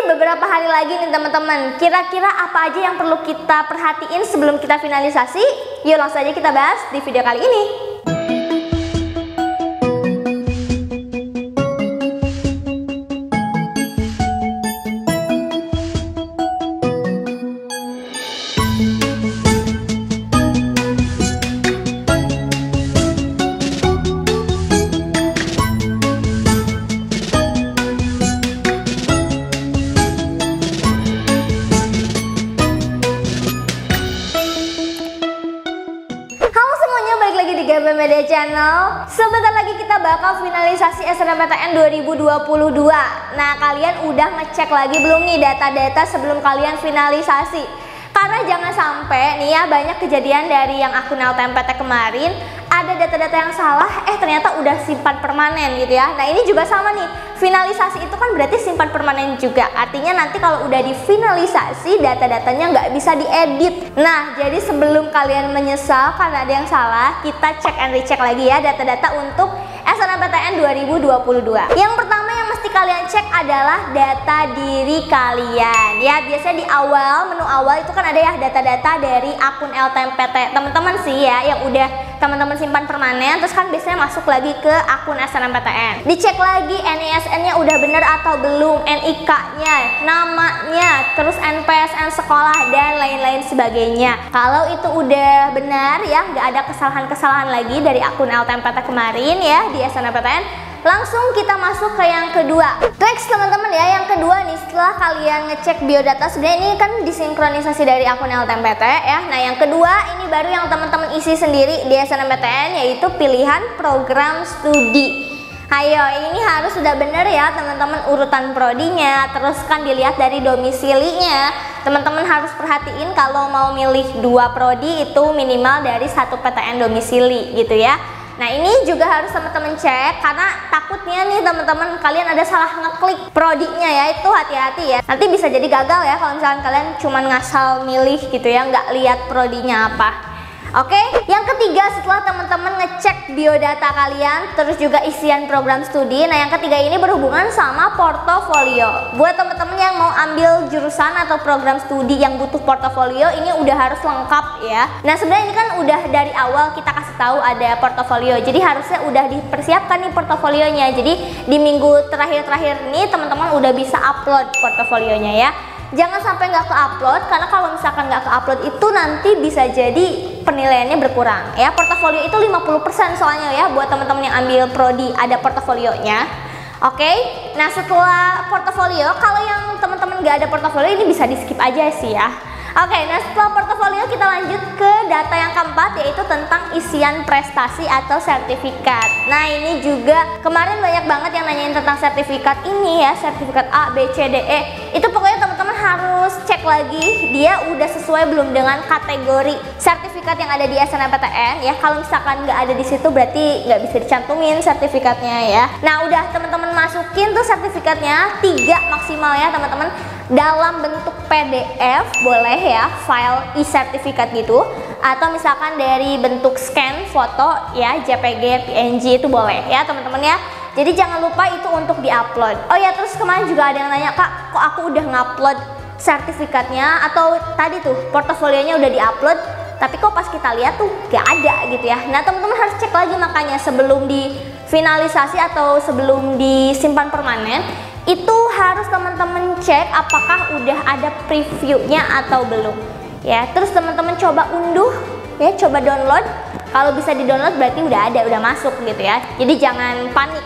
Masih beberapa hari lagi nih teman-teman. Kira-kira apa aja yang perlu kita perhatiin sebelum kita finalisasi? Yuk langsung aja kita bahas di video kali ini. GB Media Channel. Sebentar lagi kita bakal finalisasi SNMPTN 2022. Nah, kalian udah ngecek lagi belum nih data-data sebelum kalian finalisasi? Karena jangan sampai nih ya, banyak kejadian dari yang akun LTMPT kemarin ada data-data yang salah, ternyata udah simpan permanen gitu ya. Nah, ini juga sama nih, finalisasi itu kan berarti simpan permanen juga. Artinya nanti kalau udah difinalisasi, data-datanya nggak bisa diedit. Nah, jadi sebelum kalian menyesal karena ada yang salah, kita cek and recheck lagi ya data-data untuk SNMPTN 2022. Yang pertama yang mesti kalian cek adalah data diri kalian. Ya, biasanya di awal, menu awal itu kan ada ya data-data dari akun LTMPT teman-teman sih ya, yang udah teman-teman simpan permanen, terus kan biasanya masuk lagi ke akun SNMPTN. Dicek lagi NISN-nya udah bener atau belum, NIK-nya, namanya, terus NPSN sekolah dan lain-lain sebagainya. Kalau itu udah benar ya, nggak ada kesalahan-kesalahan lagi dari akun LTMPT kemarin ya di SNMPTN, langsung kita masuk ke yang kedua. Next teman-teman ya, yang kedua nih, setelah kalian ngecek biodata, sebenarnya ini kan disinkronisasi dari akun LTMPT ya. Nah, yang kedua ini baru yang teman-teman isi sendiri di SNMPTN, yaitu pilihan program studi. Ayo, ini harus sudah bener ya teman-teman urutan prodinya, terus kan dilihat dari domisilinya. Teman-teman harus perhatiin kalau mau milih 2 prodi itu minimal dari 1 PTN domisili gitu ya. Nah, ini juga harus teman-teman cek, karena takutnya nih teman-teman kalian ada salah ngeklik prodinya ya, itu hati-hati ya. Nanti bisa jadi gagal ya kalau misalkan kalian cuma ngasal milih gitu ya, nggak lihat prodinya apa. Oke, yang ketiga setelah teman-teman ngecek biodata kalian, terus juga isian program studi. Nah, yang ketiga ini berhubungan sama portofolio. Buat teman-teman yang mau ambil jurusan atau program studi yang butuh portofolio, ini udah harus lengkap ya. Nah, sebenarnya ini kan udah dari awal kita kasih tahu ada portofolio. Jadi harusnya udah dipersiapkan nih portofolionya. Jadi di minggu terakhir-terakhir ini teman-teman udah bisa upload portofolionya ya. Jangan sampai nggak ke-upload, karena kalau misalkan nggak ke-upload itu nanti bisa jadi penilaiannya berkurang ya. Portofolio itu 50% soalnya ya, buat teman-teman yang ambil prodi ada portofolionya. Oke, nah setelah portofolio, kalau yang teman-teman nggak ada portofolio ini bisa di skip aja sih ya. Oke, nah setelah portofolio kita lanjut ke data yang keempat, yaitu tentang isian prestasi atau sertifikat. Nah, ini juga kemarin banyak banget yang nanyain tentang sertifikat ini ya, sertifikat A, B, C, D, E. Itu pokoknya teman-teman harus cek lagi dia udah sesuai belum dengan kategori sertifikat yang ada di SNMPTN ya. Kalau misalkan nggak ada di situ berarti nggak bisa dicantumin sertifikatnya ya. Nah, udah teman-teman masukin tuh sertifikatnya 3 maksimal ya teman-teman, dalam bentuk PDF boleh ya, file e-sertifikat gitu, atau misalkan dari bentuk scan foto ya, JPG, PNG itu boleh ya teman-teman ya. Jadi jangan lupa itu untuk diupload. Oh ya, terus kemarin juga ada yang nanya, Kak, kok aku udah ngupload sertifikatnya atau tadi tuh portofolionya udah diupload, tapi kok pas kita lihat tuh gak ada gitu ya. Nah, teman-teman harus cek lagi makanya sebelum difinalisasi atau sebelum disimpan permanen, itu harus teman-teman cek apakah udah ada previewnya atau belum ya. Terus teman-teman coba unduh ya, coba download. Kalau bisa di-download berarti udah ada, udah masuk gitu ya. Jadi jangan panik.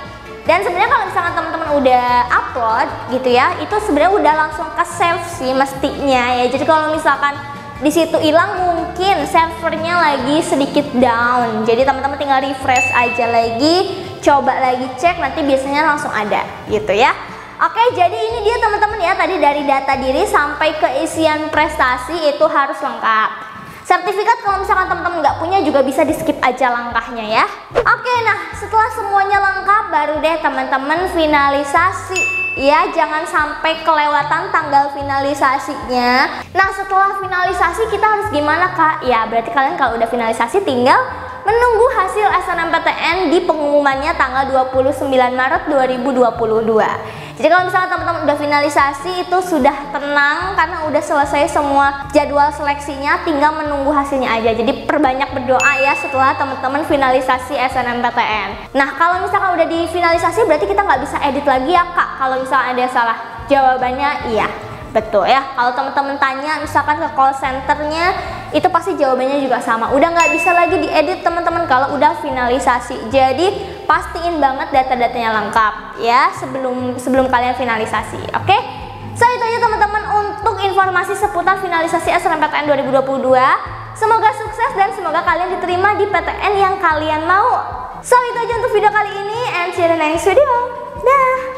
Dan sebenarnya kalau misalkan teman-teman udah upload gitu ya, itu sebenarnya udah langsung ke save sih mestinya ya. Jadi kalau misalkan di situ hilang, mungkin servernya lagi sedikit down. Jadi teman-teman tinggal refresh aja lagi, coba lagi cek, nanti biasanya langsung ada gitu ya. Oke, jadi ini dia teman-teman ya, tadi dari data diri sampai ke isian prestasi itu harus lengkap. Sertifikat kalau misalkan teman-teman nggak punya juga bisa di skip aja langkahnya ya. Oke, nah setelah semuanya lengkap baru deh teman-teman finalisasi ya. Jangan sampai kelewatan tanggal finalisasinya. Nah, setelah finalisasi kita harus gimana, Kak? Ya berarti kalian kalau udah finalisasi tinggal menunggu hasil SNMPTN di pengumumannya tanggal 29 Maret 2022. Jadi kalau misalnya teman-teman udah finalisasi itu sudah tenang karena udah selesai semua jadwal seleksinya, tinggal menunggu hasilnya aja. Jadi perbanyak berdoa ya setelah teman-teman finalisasi SNMPTN. Nah kalau misalkan udah difinalisasi berarti kita nggak bisa edit lagi ya Kak kalau misalnya ada yang salah. Jawabannya iya. Betul ya, kalau teman-teman tanya misalkan ke call centernya itu pasti jawabannya juga sama. Udah nggak bisa lagi diedit teman-teman kalau udah finalisasi. Jadi pastiin banget data-datanya lengkap ya sebelum kalian finalisasi. Oke? So itu aja teman-teman untuk informasi seputar finalisasi SNMPTN 2022. Semoga sukses dan semoga kalian diterima di PTN yang kalian mau. So itu aja untuk video kali ini and see you in the next video. Dah.